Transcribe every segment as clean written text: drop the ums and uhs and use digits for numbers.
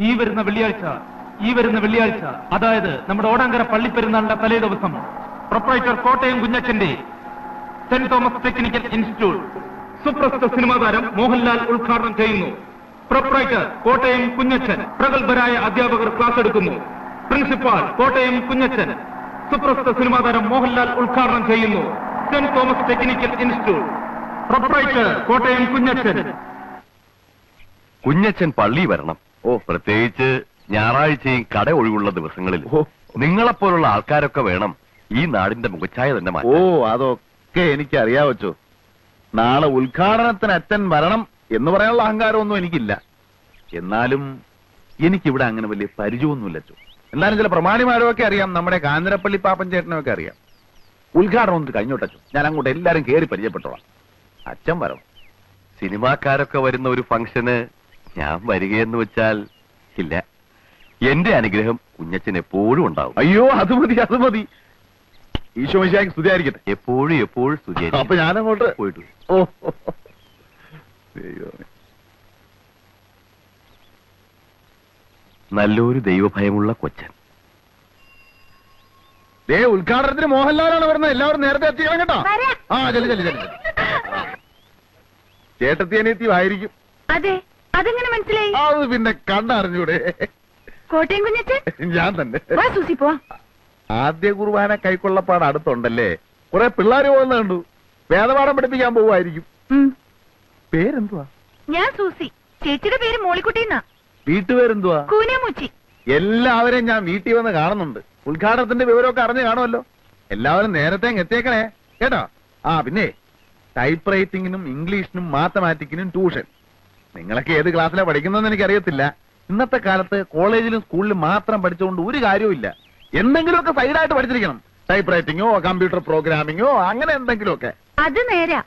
ഈ വരുന്ന വെള്ളിയാഴ്ച അതായത് നമ്മുടെ ഓടാങ്കര പള്ളിപ്പെരുന്നാളിന്റെ തലേ ദിവസം പ്രൊപ്പറേറ്റർ കോട്ടയം കുഞ്ഞച്ചന്റെ സെന്റ് തോമസ് ടെക്നിക്കൽ ഇൻസ്റ്റിറ്റ്യൂട്ട് സുപ്രസിദ്ധ സിനിമാ താരം മോഹൻലാൽ ഉദ്ഘാടനം ചെയ്യുന്നു. പ്രൊപ്പറേറ്റർ കോട്ടയം കുഞ്ഞച്ചൻ, പ്രഗത്ഭരായ അധ്യാപകർ ക്ലാസ് എടുക്കുന്നു. പ്രിൻസിപ്പാൾ കോട്ടയം കുഞ്ഞച്ചൻ, സുപ്രസിദ്ധ സിനിമാ താരം മോഹൻലാൽ ഉദ്ഘാടനം ചെയ്യുന്നു. Saint Thomas technical institute, proprietor Kottayam Kunjachan. Kunjachan പള്ളി വരണം. പ്രത്യേകിച്ച് ഞായറാഴ്ചയും കട ഒഴിവുള്ള ദിവസങ്ങളിൽ നിങ്ങളെപ്പോലുള്ള ആൾക്കാരൊക്കെ വേണം ഈ നാടിന്റെ മുഖച്ഛായ തന്നെ മാറ്റാൻ. അതൊക്കെ എനിക്കറിയാവച്ചോ. നാളെ ഉദ്ഘാടനത്തിന് അച്ഛൻ വരണം എന്ന് പറയാനുള്ള അഹങ്കാരമൊന്നും എനിക്കില്ല. എന്നാലും എനിക്കിവിടെ അങ്ങനെ വലിയ പരിചയമൊന്നുമില്ലച്ചോ. എന്നാലും ചില പ്രമാണിമാരൊക്കെ അറിയാം, നമ്മുടെ കാഞ്ഞിരപ്പള്ളി പാപ്പൻ ചേട്ടനൊക്കെ അറിയാം. ഉദ്ഘാടനം ഒന്ന് കഴിഞ്ഞോട്ടച്ചോ, ഞാൻ അങ്ങോട്ട് എല്ലാരും കയറി പരിചയപ്പെട്ടോളാം. അച്ഛൻ വരണം. സിനിമാക്കാരൊക്കെ വരുന്ന ഒരു ഫംഗ്ഷന് ഞാൻ വരികയെന്ന് വെച്ചാൽ ഇല്ല. എന്റെ അനുഗ്രഹം കുഞ്ഞച്ചൻ എപ്പോഴും ഉണ്ടാവും. അയ്യോ, അത് മതി. ഈശോ മിശിഹായ്ക്ക് സ്തുതിയായിരിക്കട്ടെ. എപ്പോഴും സ്തുതിയായിരിക്കും. അപ്പൊ ഞാനങ്ങോട്ട് പോയിട്ടു. നല്ലൊരു ദൈവഭയമുള്ള കൊച്ചൻ. ഉദ്ഘാടനത്തിന് മോഹൻലാലാണ് വരുന്നത്. എല്ലാവരും നേരത്തെ എത്തിക്കണം കേട്ടോ. ചെല്ലു. ചേട്ടത്തിയനെത്തിയും ആയിരിക്കും. അതെ, അതെങ്ങനെ മനസ്സിലായി? അത് പിന്നെ കണ്ടറിഞ്ഞൂടെ? കോട്ടയം കുഞ്ഞച്ചൻ ഞാൻ തന്നെ. ആദ്യ കുർബാന കൈക്കൊള്ളപ്പാട് അടുത്തുണ്ടല്ലേ? കുറെ പിള്ളേർ പോകുന്ന കണ്ടു. വേദപാഠം പഠിപ്പിക്കാൻ പോവായിരിക്കും. പേരെന്തുവാ? ഞാൻ സൂസി. ചേച്ചിയുടെ പേര് മോളിക്കുട്ടിന്നാ. വീട്ടുപേരെന്തുവാ? കൂനമുച്ചി. എല്ലാവരെയും ഞാൻ വീട്ടിൽ വന്ന് കാണുന്നുണ്ട്. ഉദ്ഘാടനത്തിന്റെ വിവരമൊക്കെ അറിഞ്ഞു കാണുമല്ലോ. എല്ലാവരും നേരത്തെ എത്തിയേക്കണേ കേട്ടോ. പിന്നെ ടൈപ്പ് റൈറ്റിംഗിനും ഇംഗ്ലീഷിനും മാത്തമാറ്റിക്കിനും ട്യൂഷൻ. നിങ്ങളൊക്കെ ഏത് ക്ലാസ്സിലാണ് പഠിക്കുന്നതെന്ന് എനിക്കറിയത്തില്ല. ഇന്നത്തെ കാലത്ത് കോളേജിലും സ്കൂളിലും മാത്രം പഠിച്ചുകൊണ്ട് ഒരു കാര്യവും. എന്തെങ്കിലുമൊക്കെ സൈഡായിട്ട് പഠിച്ചിരിക്കണം. ടൈപ്പ് റൈറ്റിംഗോ കമ്പ്യൂട്ടർ പ്രോഗ്രാമിങ്ങോ അങ്ങനെ എന്തെങ്കിലുമൊക്കെ. അത് നേരാ.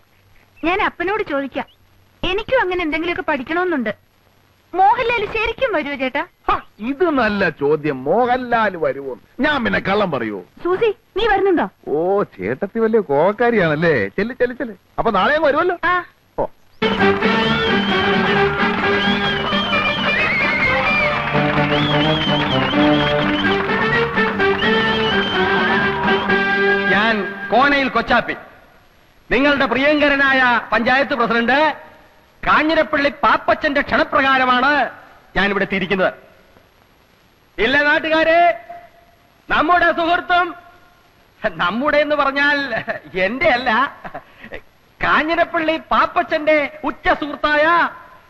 ഞാൻ അപ്പനോട് ചോദിക്കാം. എനിക്കും അങ്ങനെ എന്തെങ്കിലുമൊക്കെ പഠിക്കണമെന്നുണ്ട്. മോഹൻലാൽ ശരിക്കും വരുമോ ചേട്ടാ? ഇത് നല്ല ചോദ്യം. മോഹൻലാൽ വരുമോ? ഞാൻ പിന്നെ കള്ളം പറയൂ? സൂസി, നീ വരുന്നുണ്ടോ? ചേട്ടത്തി വലിയ കോവക്കാരിയാണല്ലേ. ചെല്ല്. അപ്പൊ നാളെ അങ്ങ് വരുമല്ലോ. ഞാൻ കോനയിൽ കൊച്ചാപ്പി, നിങ്ങളുടെ പ്രിയങ്കരനായ പഞ്ചായത്ത് പ്രസിഡന്റ് കാഞ്ഞിരപ്പള്ളി പാപ്പച്ചന്റെ ക്ഷണപ്രകാരമാണ് ഞാനിവിടെ എത്തിയിരിക്കുന്നത്. ഇല്ല നാട്ടുകാരെ, നമ്മുടെ സുഹൃത്തും, നമ്മുടെ എന്ന് പറഞ്ഞാൽ എന്റെ അല്ല, കാഞ്ഞിരപ്പള്ളി പാപ്പച്ചന്റെ ഉറ്റ സുഹൃത്തായ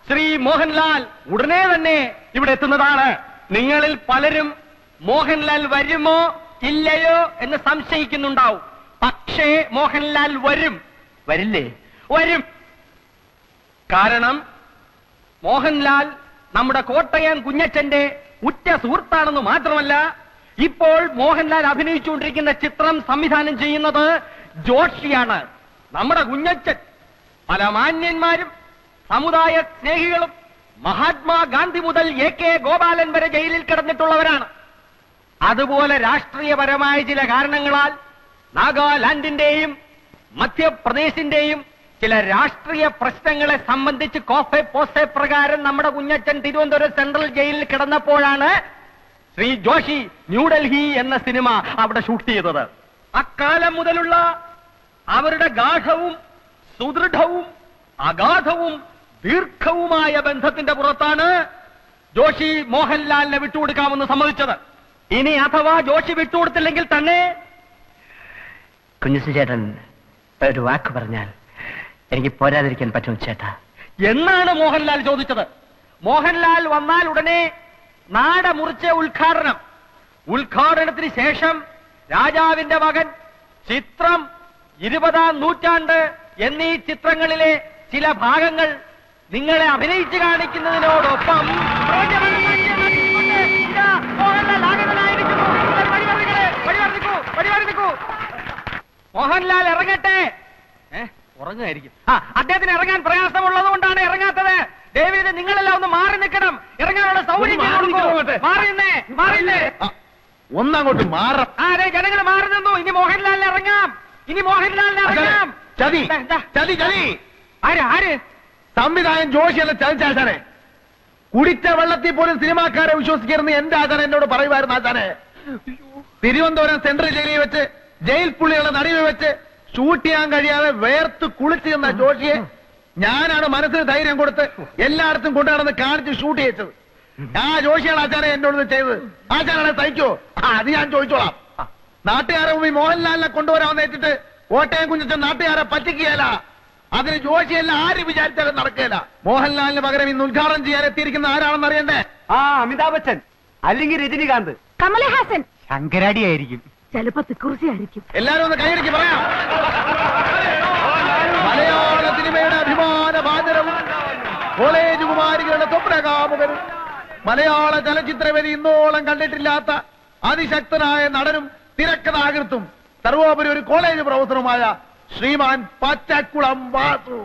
ശ്രീ മോഹൻലാൽ ഉടനെ തന്നെ ഇവിടെ എത്തുന്നതാണ്. നിങ്ങളിൽ പലരും മോഹൻലാൽ വരുമോ ഇല്ലയോ എന്ന് സംശയിക്കുന്നുണ്ടാവും. പക്ഷേ മോഹൻലാൽ വരും. വരില്ലേ? വരും. കാരണം മോഹൻലാൽ നമ്മുടെ കോട്ടയം കുഞ്ഞച്ചന്റെ ഉറ്റ സുഹൃത്താണെന്ന് മാത്രമല്ല, ഇപ്പോൾ മോഹൻലാൽ അഭിനയിച്ചുകൊണ്ടിരിക്കുന്ന ചിത്രം സംവിധാനം ചെയ്യുന്നത് ജോഷിയാണ്. നമ്മുടെ കുഞ്ഞച്ചൻ പല മാന്യന്മാരും സമുദായ സ്നേഹികളും മഹാത്മാഗാന്ധി മുതൽ AK ഗോപാലൻ വരെ ജയിലിൽ കിടന്നിട്ടുള്ളവരാണ്. അതുപോലെ രാഷ്ട്രീയപരമായ ചില കാരണങ്ങളാൽ നാഗാലാൻഡിന്റെയും മധ്യപ്രദേശിന്റെയും ചില രാഷ്ട്രീയ പ്രശ്നങ്ങളെ സംബന്ധിച്ച് കോഫെ പോസെ പ്രകാരം നമ്മുടെ കുഞ്ഞച്ചൻ തിരുവനന്തപുരം സെൻട്രൽ ജയിലിൽ കിടന്നപ്പോഴാണ് ശ്രീ ജോഷി ന്യൂഡൽഹി എന്ന സിനിമ അവിടെ ഷൂട്ട് ചെയ്തത്. അക്കാലം മുതലുള്ള അവരുടെ ഗാഢവും സുദൃഢവും അഗാധവും ദീർഘവുമായ ബന്ധത്തിന്റെ പുറത്താണ് ജോഷി മോഹൻലാലിനെ വിട്ടുകൊടുക്കാമെന്ന് സമ്മതിച്ചത്. ഇനി അഥവാ ജോഷി വിട്ടുകൊടുത്തില്ലെങ്കിൽ തന്നെ കുഞ്ഞുസി ചേട്ടൻ ഒരു വാക്ക് പറഞ്ഞാൽ എനിക്ക് പോരാതിരിക്കാൻ പറ്റും ചേട്ടാ എന്നാണ് മോഹൻലാൽ ചോദിച്ചത്. മോഹൻലാൽ വന്നാൽ ഉടനെ നാട മുറിച്ച ഉദ്ഘാടനത്തിന് ശേഷം രാജാവിന്റെ മകൻ, ചിത്രം, 20-ാം നൂറ്റാണ്ട് എന്നീ ചിത്രങ്ങളിലെ ചില ഭാഗങ്ങൾ നിങ്ങളെ അഭിനയിച്ചു കാണിക്കുന്നതിനോടൊപ്പം മോഹൻലാൽ ഇറങ്ങട്ടെ. ഉറങ്ങുമായിരിക്കും. അദ്ദേഹത്തിന് ഇറങ്ങാൻ പ്രയാസമുള്ളത് കൊണ്ടാണ് ഇറങ്ങാത്തത്. ദേവീത് നിങ്ങളെല്ലാം ഒന്ന് മാറി നിൽക്കണം. ഇറങ്ങാനുള്ള സൗകര്യം ഒന്നങ്ങോട്ട് മാറാം. അതെ, ജനങ്ങൾ മാറി നിന്നു. ഇനി മോഹൻലാലിന് ഇറങ്ങാം. ചതി. ആര് സംവിധായകൻ ജോഷിയല്ല ചതിച്ചാശാനെ. കുടിച്ച വെള്ളത്തിൽ പോലും സിനിമാക്കാരെ വിശ്വസിക്കരുന്ന് എന്റെ ആചാരം എന്നോട് പറയുമായിരുന്നു ആചാരെ. തിരുവനന്തപുരം സെൻട്രൽ ജയിലിൽ വെച്ച് ജയിൽ പുള്ളികളുടെ നടുവിൽ വെച്ച് ഷൂട്ട് ചെയ്യാൻ കഴിയാതെ വേർത്ത് കുളിച്ചു നിന്ന ജോഷിയെ ഞാനാണ് മനസ്സിന് ധൈര്യം കൊടുത്ത് എല്ലായിടത്തും കൊണ്ടുനടന്ന് കാണിച്ച് ഷൂട്ട് ചെയ്യിച്ചത്. ആ ജോഷിയാണ് ആചാരം എന്നോട് ചെയ്തത്. ആചാരെ സഹിക്കോ? അത് ഞാൻ ചോദിച്ചോളാം. നാട്ടുകാരെ മുമ്പിൽ മോഹൻലാലിനെ കൊണ്ടുവരാമെന്ന് വെച്ചിട്ട് കോട്ടയം കുഞ്ഞച്ചൻ നാട്ടുകാരെ പറ്റിക്കുകയല്ല. അതിന് ജോഷിയെല്ലാം ആര് വിചാരിച്ചാലും നടക്കുകയില്ല. മോഹൻലാലിന് പകരം ഇന്ന് ഉദ്ഘാടനം ചെയ്യാൻ എത്തിയിരിക്കുന്ന ആരാണെന്ന് അറിയണ്ടേ? അമിതാഭ് ബച്ചൻ അല്ലെങ്കിൽ രജനികാന്ത്, കമലഹാസൻ, ശങ്കരാടി ആയിരിക്കും, ചിലപ്പോ തിക്കുറിശി ആയിരിക്കും. എല്ലാരും ഒന്ന് കൈയടിക്ക് പറയാം. മലയാള സിനിമയുടെ അഭിമാന ഭാജനവും കോളേജ് കുമാരികളുടെ സ്വപ്നകാമുകനും മലയാള ചലച്ചിത്രവേദി ഇന്നോളം കണ്ടിട്ടില്ലാത്ത അതിശക്തനായ നടനും തിരക്കഥാകൃത്തും സർവോപരി ഒരു കോളേജ് പ്രൊഫസറുമായ ശ്രീമാൻ പച്ചക്കുളം വാസു.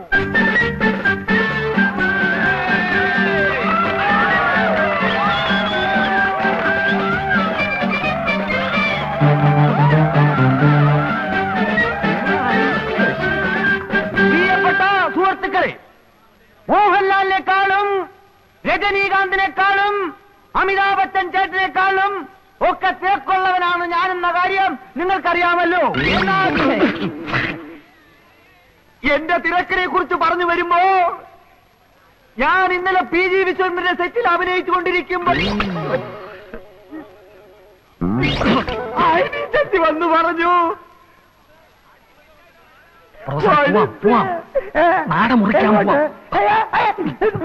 പ്രിയപ്പെട്ട സുഹൃത്തുക്കളെ, മോഹൻലാലിനെക്കാളും രജനീകാന്തിനെക്കാളും അമിതാഭ് ബച്ചൻ ചേട്ടനെക്കാളും ഒക്കെ തേക്കുള്ളവനാണ് ഞാനെന്ന കാര്യം നിങ്ങൾക്കറിയാമല്ലോ. എന്നാൽ എന്റെ തിരക്കിനെ കുറിച്ച് പറഞ്ഞു വരുമ്പോ ഞാൻ ഇന്നലെ PG വിശ്വനാഥന്റെ സെറ്റിൽ അഭിനയിച്ചുകൊണ്ടിരിക്കുമ്പോൾ ചെത്തി വന്നു പറഞ്ഞു,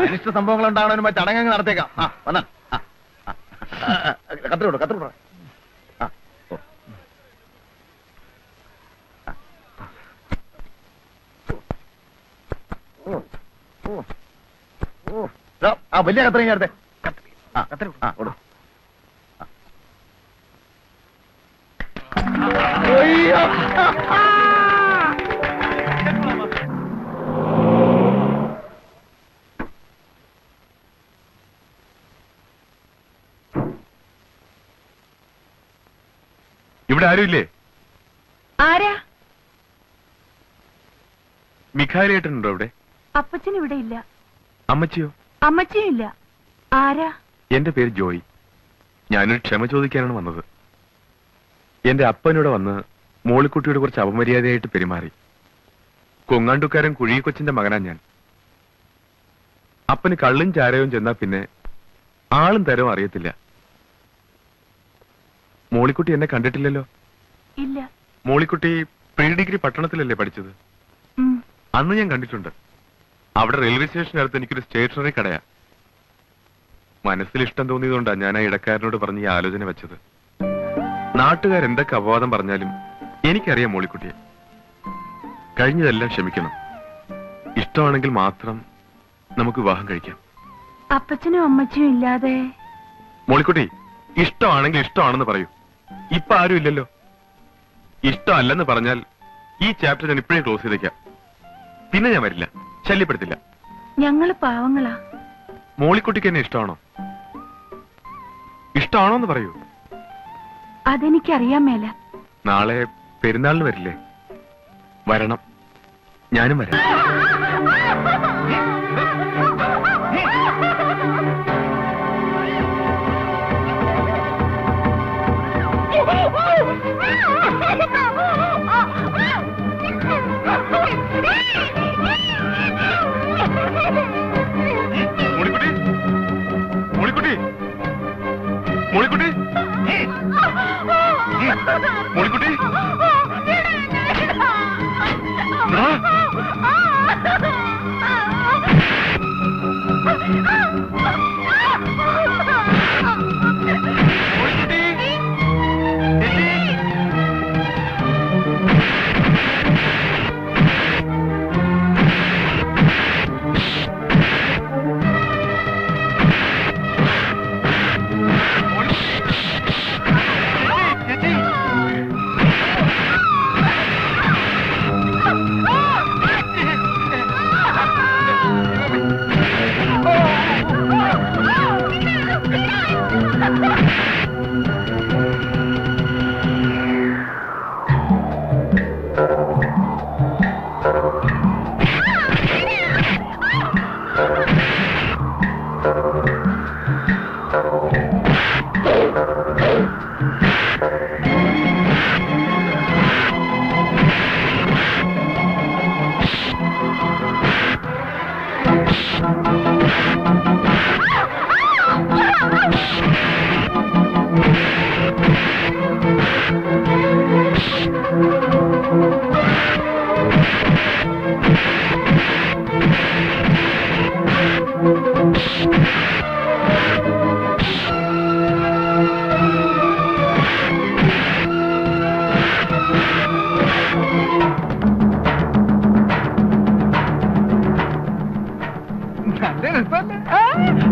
അനിഷ്ട സംഭവങ്ങൾ ഉണ്ടാവണതിന് മറ്റു ചടങ്ങുകൾ നടത്തേക്കാം. വന്ന കത്തിരോട് കത്തിരോട് വലിയ കത്തിരി അടുത്തെ ഇവിടെ ആരുമില്ലേ? ആരാ? മിഖാരി ഏട്ടനുണ്ടോ ഇവിടെ? അപ്പച്ചൻ ഇവിടെ ഇല്ല. അമ്മച്ചിയോ? അമ്മച്ചിയും ഇല്ല. ആരാ? എന്റെ പേര് ജോയി. ഞാനൊരു ക്ഷമ ചോദിക്കാനാണ് വന്നത്. എന്റെ അപ്പനോട് വന്ന് മോളിക്കുട്ടിയോട് കുറച്ച് അപമര്യാദയായിട്ട് പെരുമാറി. കൊങ്ങാണ്ടുക്കാരൻ കുഴികൊച്ചിന്റെ മകനാ ഞാൻ. അപ്പന് കള്ളും ചാരവും ചെന്നാ പിന്നെ ആളും തരവും അറിയത്തില്ല. മോളിക്കുട്ടി എന്നെ കണ്ടിട്ടില്ലല്ലോ? ഇല്ല. മോളിക്കുട്ടി പ്രീ ഡിഗ്രി പട്ടണത്തിലല്ലേ പഠിച്ചത്? അന്ന് ഞാൻ കണ്ടിട്ടുണ്ട്. അവിടെ റെയിൽവേ സ്റ്റേഷനടുത്ത് എനിക്കൊരു സ്റ്റേഷനറി കടയാ. മനസ്സിൽ ഇഷ്ടം തോന്നിയതുകൊണ്ടാണ് ഞാൻ ആ ഇടക്കാരനോട് പറഞ്ഞ് ഈ ആലോചന വെച്ചത്. നാട്ടുകാരെന്തൊക്കെ അപവാദം പറഞ്ഞാലും എനിക്കറിയാം മോളിക്കുട്ടിയെ. കഴിഞ്ഞതെല്ലാം ക്ഷമിക്കണം. ഇഷ്ടമാണെങ്കിൽ മാത്രം നമുക്ക് വിവാഹം കഴിക്കാം. അപ്പച്ചനും അമ്മച്ചിയും ഇല്ലാതെ മോളിക്കുട്ടി, ഇഷ്ടമാണെങ്കിൽ ഇഷ്ടമാണെന്ന് പറയൂ. ഇപ്പൊ ആരും ഇല്ലല്ലോ. ഇഷ്ടമല്ലെന്ന് പറഞ്ഞാൽ ഈ ചാപ്റ്റർ ഞാൻ ഇപ്പോഴേ ക്ലോസ് ചെയ്തേക്കാം. പിന്നെ ഞാൻ വരില്ല, ശല്യപ്പെടുത്തില്ല. ഞങ്ങള് പാവങ്ങളാ. മോളിക്കുട്ടിക്ക് എന്നെ ഇഷ്ടമാണോ? ഇഷ്ടമാണോന്ന് പറയൂ. അതെനിക്കറിയാൻ മേല. നാളെ പെരുന്നാളിന് വരില്ലേ? വരണം. ഞാനും വരാം. മോളിക്കുട്ടി, മോളിക്കുട്ടി, മോളിക്കുട്ടി, മോളിക്കുട്ടി,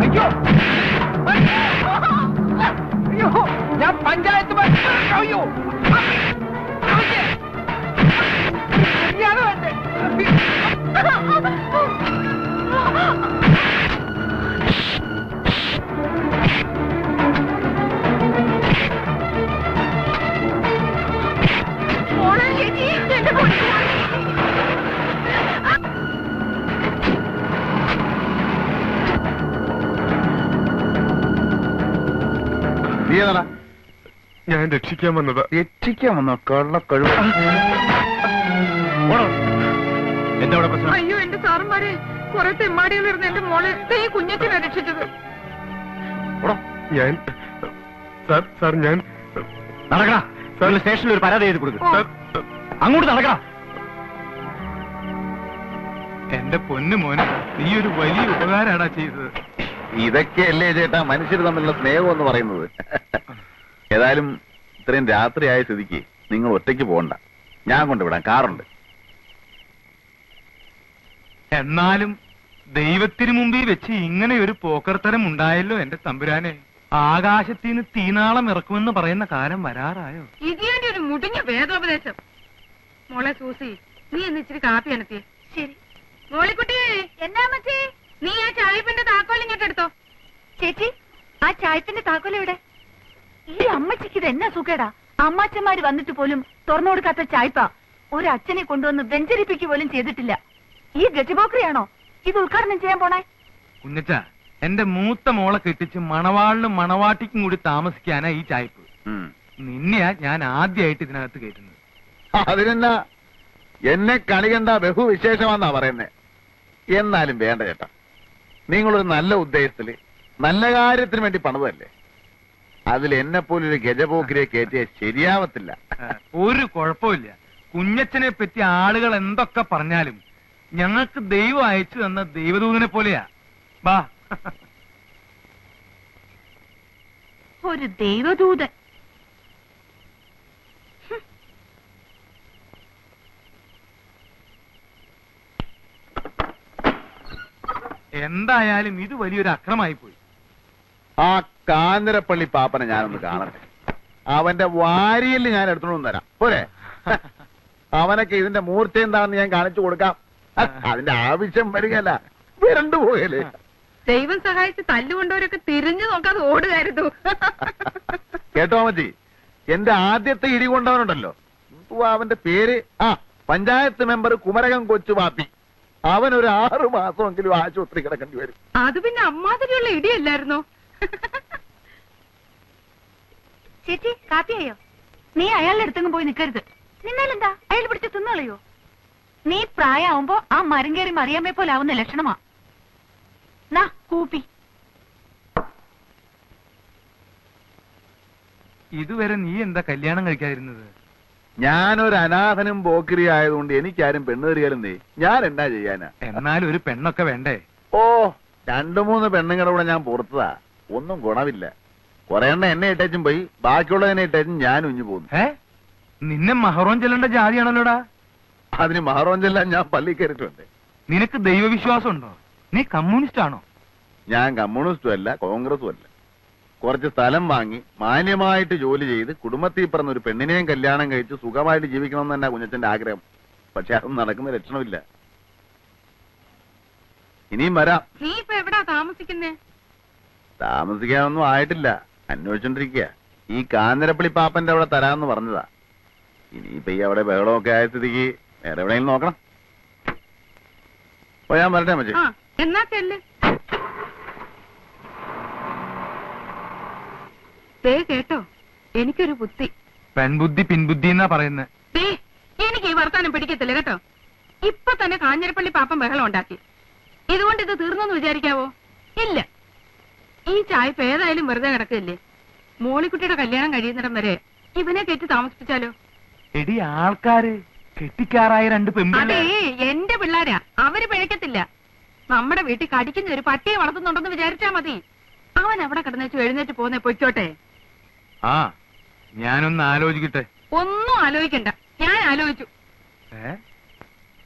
അയ്യോ അയ്യോ ഞാൻ പഞ്ചായത്ത് അയ്യോ ഞാൻ രക്ഷിക്കാൻ വന്നതാ. രക്ഷിക്കാൻ വന്നോ? കൊള്ള കഴിവ്. എന്താ അവിടെ പ്രശ്നം? അയ്യോ എന്റെ സാറന്മാരെ, കുറെ തെമ്മാടികളിരുന്ന് എന്റെ മോളെ ഈ കുഞ്ഞത്തിനെ രക്ഷിച്ചത്. ഞാൻ സാർ ഞാൻ നടക്കടാ, സ്റ്റേഷനിൽ ഒരു പരാതി എഴുതി കൊടുക്കും. അങ്ങോട്ട് നടക്കടാ. എന്റെ പൊന്നു മോനെ, നീ ഒരു വലിയ ഉപകാരാടാ ചെയ്തത്. ഇതൊക്കെയല്ലേ ചേട്ടാ മനുഷ്യർ തമ്മിലുള്ള സ്നേഹം എന്ന് പറയുന്നത്. ഏതായാലും ഇത്രയും രാത്രിയായ സ്ഥിതിക്ക് നിങ്ങൾ ഒറ്റയ്ക്ക് പോകണ്ട, ഞാൻ കൊണ്ടുവിടാം, കാറുണ്ട്. എന്നാലും ദൈവത്തിന് മുമ്പിൽ വെച്ച് ഇങ്ങനെ ഒരു പോക്കർത്തരം ഉണ്ടായല്ലോ എന്റെ തമ്പുരാനെ. ആകാശത്തിന് തീനാളം ഇറക്കുമെന്ന് പറയുന്ന കാലം വരാറായോ? ഇതിന്റെ ഒരു മുടിഞ്ഞ വേദോപദേശം. മോളെ സൂസി, നീ എന്ന് ഇച്ചിരി കാപ്പി അനത്തിയേ. ശരി മോളിക്കുട്ടി. എന്നാ മച്ചി? നീ ആ ചായപ്പിന്റെ താക്കോൽ ഇങ്ങോട്ട് എടുത്തോ. ചേച്ചി, ആ ചായപ്പിന്റെ താക്കോൽ എവിടെ? ഈ അമ്മച്ചിക്ക് ഇത് എന്നാ സുഖേടാ. അമ്മാച്ചന്മാര് വന്നിട്ട് പോലും തുറന്നു കൊടുക്കാത്ത ചായപ്പ ഒരു അച്ഛനെ കൊണ്ടുവന്ന് വെഞ്ചരിപ്പിക്കുക പോലും ചെയ്തിട്ടില്ല. ഈ ഗജബോക്രിയാണോ ഇത് ഉദ്ഘാടനം ചെയ്യാൻ പോണേ? കുഞ്ഞച്ച, എന്റെ മൂത്ത മോളെ കെട്ടിച്ച് മണവാളിനും മണവാട്ടിക്കും കൂടി താമസിക്കാനാ ഈ ചായപ്പ്. നിന്നെയാ ഞാൻ ആദ്യമായിട്ട് ഇതിനകത്ത് കയറ്റുന്നത്. അതിനെന്നാ, എന്നെ കണി കണ്ട ബഹുവിശേഷമാന്നാ പറയുന്നേ. എന്നാലും വേണ്ട ചേട്ടാ, നിങ്ങളൊരു നല്ല ഉദ്ദേശത്തില് നല്ല കാര്യത്തിന് വേണ്ടി പണിതല്ലേ. അതിൽ എന്നെ പോലൊരു ഗജപോക്കിനെ കയറ്റിയ ശരിയാവത്തില്ല. ഒരു കുഴപ്പമില്ല. കുഞ്ഞച്ചനെ പറ്റി ആളുകൾ എന്തൊക്കെ പറഞ്ഞാലും ഞങ്ങൾക്ക് ദൈവം അയച്ചു തന്ന ദൈവദൂതനെ പോലെയാ. ബാ. ഒരു ദൈവദൂതൻ. എന്തായാലും ഇത് വലിയൊരു അക്രമായി പോയി. ആ കാഞ്ഞിരപ്പള്ളി പാപ്പനെ ഞാനൊന്ന് കാണട്ടെ. അവന്റെ വാരിയിൽ ഞാൻ എടുത്തോണ്ട് തരാം പോരെ. അവനൊക്കെ ഇതിന്റെ മൂർച്ച എന്താണെന്ന് ഞാൻ കാണിച്ചു കൊടുക്കാം. അതിന്റെ ആവശ്യം വരികയല്ല, വരണ്ടു പോയല്ലേ. ദൈവം സഹായിച്ച് തല്ലുകൊണ്ടവരൊക്കെ തിരിഞ്ഞു നോക്കാതെ ഓടുകയായിരുന്നു. കേട്ടോ മച്ചി, എന്റെ ആദ്യത്തെ ഇടി കൊണ്ടവനുണ്ടല്ലോ, അവന്റെ പേര് പഞ്ചായത്ത് മെമ്പർ കുമരകം കൊച്ചു പാപ്പി. അവനൊരു 6 മാസമെങ്കിലും ആശുപത്രി കിടക്കേണ്ടി വരും. അത് പിന്നെ അമ്മാതിരിയുള്ള ഇടിയല്ലായിരുന്നോ? ചേച്ചി, കാപ്പിയായോ? നീ അയാളുടെ അടുത്തെങ്കിലും പോയി നിൽക്കരുത്. നിന്നാലെന്താ, അയാൾ പിടിച്ച് തിന്നളയോ? നീ പ്രായമാവുമ്പോ ആ മരം കയറി മറിയാമ്മയെ പോലെ ആവുന്ന ലക്ഷണമാ. നാ കൂപ്പി. ഇതുവരെ നീ എന്താ കല്യാണം കഴിക്കാതിരുന്നത്? ഞാനൊരു അനാഥനും പോക്കിരി ആയതുകൊണ്ട് എനിക്കാരും പെണ്ണേറിയാലും ഞാൻ എന്നാ ചെയ്യാനാ? എന്നാലും ഒരു പെണ്ണൊക്കെ വേണ്ടേ? ഓ, 2-3 പെണ്ണുങ്ങളുടെ കൂടെ ഞാൻ പുറത്തതാ, ഒന്നും ഗുണമില്ല. കുറെ എണ്ണ എന്നെ ഇട്ടേച്ചും പോയി, ബാക്കിയുള്ളതിനെ ഇട്ടേച്ചും ഞാൻ ഉഞ്ഞു പോകുന്നു. നിന്നെ മഹറോൻ ചെല്ലേണ്ട ജാതിയാണല്ലോടാ. അതിന് മഹറോഞ്ചെല്ലാം ഞാൻ പള്ളി കയറിയിട്ടുണ്ട്. നിനക്ക് ദൈവവിശ്വാസം ഉണ്ടോ? നീ കമ്മ്യൂണിസ്റ്റ് ആണോ? ഞാൻ കമ്മ്യൂണിസ്റ്റും അല്ല, കോൺഗ്രസും അല്ല. കുറച്ച് സ്ഥലം വാങ്ങി മാന്യമായിട്ട് ജോലി ചെയ്ത് കുടുംബത്തിൽ പറഞ്ഞ ഒരു പെണ്ണിനെയും കല്യാണം കഴിച്ച് സുഖമായിട്ട് ജീവിക്കണമെന്ന് തന്നെ കുഞ്ഞച്ചന്റെ ആഗ്രഹം. പക്ഷെ അതൊന്നും നടക്കുന്ന ലക്ഷണമില്ല. ഇനിയും വരാം. നീ ഇപ്പൊ എവിടാ താമസിക്കുന്നേ? താമസിക്കാനൊന്നും ആയിട്ടില്ല, അന്വേഷിച്ചോണ്ടിരിക്കുക. ഈ കാഞ്ഞിരപ്പള്ളി പാപ്പന്റെ അവിടെ തരാമെന്ന് പറഞ്ഞതാ. ഇനിയിപ്പൊ ഈ അവിടെ ബഹളമൊക്കെ ആയ സ്ഥിതിക്ക് വേറെ എവിടെയെങ്കിലും നോക്കണം. അപ്പൊ ഞാൻ വരട്ടെ മച്ചി. എന്നാ ചെല്ല്. കേട്ടോ, എനിക്കൊരു ബുദ്ധി. പെൺബുദ്ധി പിൻബുദ്ധി എന്നാ പറയുന്നത്. എനിക്ക് ഈ വർത്താനം പിടിക്കത്തില്ല കേട്ടോ. ഇപ്പൊ തന്നെ കാഞ്ഞിരപ്പള്ളി പാപ്പൻ ബഹളം ഉണ്ടാക്കി. ഇതുകൊണ്ട് ഇത് തീർന്നെന്ന് വിചാരിക്കാവോ? ഇല്ല. ഈ ചായ്പ ഏതായാലും വെറുതെ കിടക്കില്ലേ? മോളിക്കുട്ടിയുടെ കല്യാണം കഴിയുന്നിടം വരെ ഇവനെ കെട്ടി താമസിപ്പിച്ചാലോ? എടി ആൾക്കാര് കെട്ടിക്കാറായ രണ്ട് അതേ പെമ്പിള്ളേര് എന്റെ പിള്ളേരാ, അവര് പിഴക്കത്തില്ല. നമ്മുടെ വീട്ടിൽ കടിക്കുന്ന ഒരു പട്ടിയെ വളർത്തുന്നുണ്ടെന്ന് വിചാരിച്ചാ മതി. അവൻ അവിടെ കിടന്നേച്ചു എഴുന്നേറ്റ് പോന്നെ പൊയ്ക്കോട്ടെ. ആ ഞാനൊന്ന് ആലോചിക്കട്ടെ. ഒന്നും ആലോചിക്കണ്ട, ഞാൻ ആലോചിച്ചു. ഏ